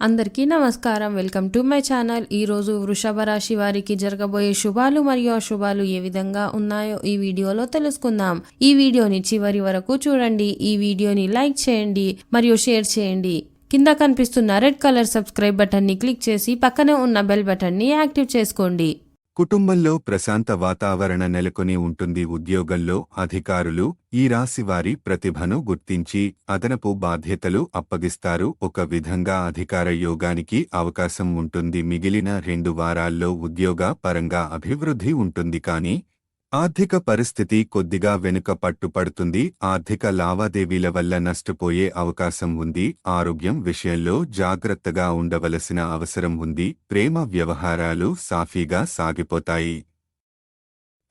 అందరికీ నమస్కారం. Welcome to my channel. ఈరోజు వృషభ రాశి వారికి జరగబోయే శుభాలు మరియు అశుభాలు ఏ విధంగా ఉన్నాయో ఈ వీడియోలో తెలుసుకుందాం. ఈ వీడియోని చివరి వరకు చూడండి. ఈ వీడియోని లైక్ చేయండి మరియు షేర్ చేయండి. కింద కనిపిస్తున్న రెడ్ కలర్ సబ్స్క్రైబ్ బటన్ని క్లిక్ చేసి పక్కనే ఉన్న బెల్ బటన్ని యాక్టివ్ చేసుకోండి. కుటుంబంలో ప్రశాంత వాతావరణ నెలకొని ఉంటుంది. ఉద్యోగంలో అధికారులు ఈ రాశి వారి ప్రతిభను గుర్తించి అదనపు బాధ్యతలు అప్పగిస్తారు. ఒక విధంగా అధికార యోగానికి అవకాశం ఉంటుంది. మిగిలిన 2 వారాల్లో ఉద్యోగ పరంగా అభివృద్ధి ఉంటుంది. కానీ ఆర్థిక పరిస్థితి కొద్దిగా వెనుక పట్టుపడుతుంది. ఆర్థిక లావాదేవీల వల్ల నష్టపోయే అవకాశం ఉంది. ఆరోగ్యం విషయంలో జాగ్రత్తగా ఉండవలసిన అవసరం ఉంది. ప్రేమ వ్యవహారాలు సాఫీగా సాగిపోతాయి.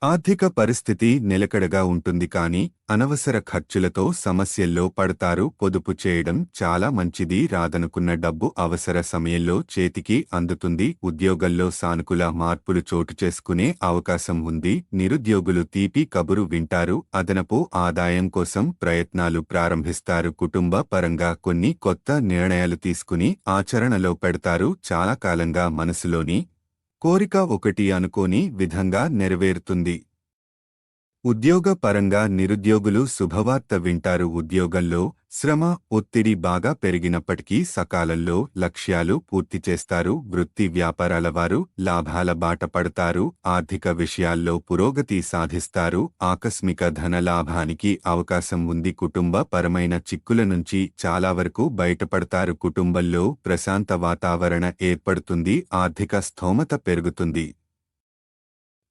ఆర్థిక పరిస్థితి నిలకడగా ఉంటుంది. కానీ అనవసర ఖర్చులతో సమస్యల్లో పడతారు. పొదుపు చేయడం చాలా మంచిది. రాదనుకున్న డబ్బు అవసర సమయంలో చేతికి అందుతుంది. ఉద్యోగంలో సానుకూల మార్పులు చోటు చేసుకునే అవకాశం ఉంది. నిరుద్యోగులు తీపి కబురు వింటారు. అదనపు ఆదాయం కోసం ప్రయత్నాలు ప్రారంభిస్తారు. కుటుంబ పరంగా కొన్ని కొత్త నిర్ణయాలు తీసుకుని ఆచరణలో పెడతారు. చాలా కాలంగా మనసులోని కోరిక ఒకటి అనుకోని విధంగా నెరవేరుతుంది. ఉద్యోగ పరంగా నిరుద్యోగులు శుభవార్త వింటారు. ఉద్యోగంలో శ్రమ ఒత్తిడి బాగా పెరిగినప్పటికీ సకాలంలో లక్ష్యాలు పూర్తి చేస్తారు. వృత్తి వ్యాపారాల వారు లాభాల బాట పడతారు. ఆర్థిక విషయాల్లో పురోగతి సాధిస్తారు. ఆకస్మిక ధన లాభానికి అవకాశం ఉంది. కుటుంబ పరమైన చిక్కుల నుంచి చాలా వరకు బయటపడతారు. కుటుంబంలో ప్రశాంత వాతావరణ ఏర్పడుతుంది. ఆర్థిక స్థోమత పెరుగుతుంది.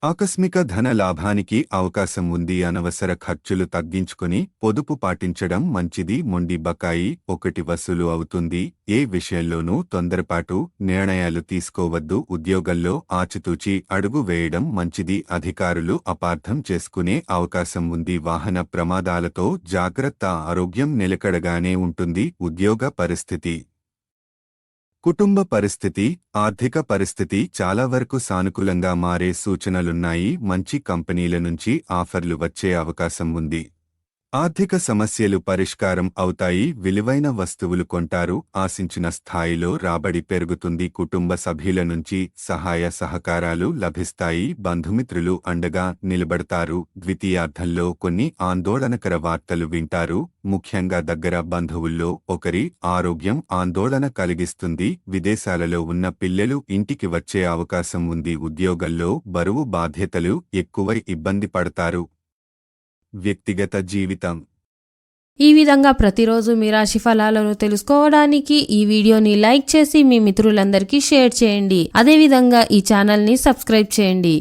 ఆకస్మిక ధన లాభానికి అవకాశం ఉంది. అనవసర ఖర్చులు తగ్గించుకుని పొదుపు పాటించడం మంచిది. మొండి బకాయి ఒకటి వసూలు అవుతుంది. ఏ విషయంలోనూ తొందరపాటు నిర్ణయాలు తీసుకోవద్దు. ఉద్యోగంలో ఆచితూచి అడుగు వేయడం మంచిది. అధికారులు అపార్థం చేసుకునే అవకాశం ఉంది. వాహన ప్రమాదాలతో జాగ్రత్త. ఆరోగ్యం నిలకడగానే ఉంటుంది. ఉద్యోగ పరిస్థితి, కుటుంబ పరిస్థితి, ఆర్థిక పరిస్థితి చాలా వరకు సానుకూలంగా మారే సూచనలున్నాయి. మంచి కంపెనీల నుంచి ఆఫర్లు వచ్చే అవకాశం ఉంది. ఆర్థిక సమస్యలు పరిష్కారం అవుతాయి. విలువైన వస్తువులు కొంటారు. ఆశించిన స్థాయిలో రాబడి పెరుగుతుంది. కుటుంబ సభ్యుల నుంచి సహాయ సహకారాలు లభిస్తాయి. బంధుమిత్రులు అండగా నిలబడతారు. ద్వితీయార్థంలో కొన్ని ఆందోళనకర వార్తలు వింటారు. ముఖ్యంగా దగ్గర బంధువుల్లో ఒకరి ఆరోగ్యం ఆందోళన కలిగిస్తుంది. విదేశాలలో ఉన్న పిల్లలు ఇంటికి వచ్చే అవకాశం ఉంది. ఉద్యోగంలో బరువు బాధ్యతలు ఎక్కువై ఇబ్బంది పడతారు. వ్యక్తిగత జీవితం, ఈ విధంగా ప్రతిరోజు మీ రాశి ఫలాలను తెలుసుకోవడానికి ఈ వీడియోని లైక్ చేసి మీ మిత్రులందరికీ షేర్ చేయండి. అదేవిధంగా ఈ ఛానల్ని సబ్స్క్రైబ్ చేయండి.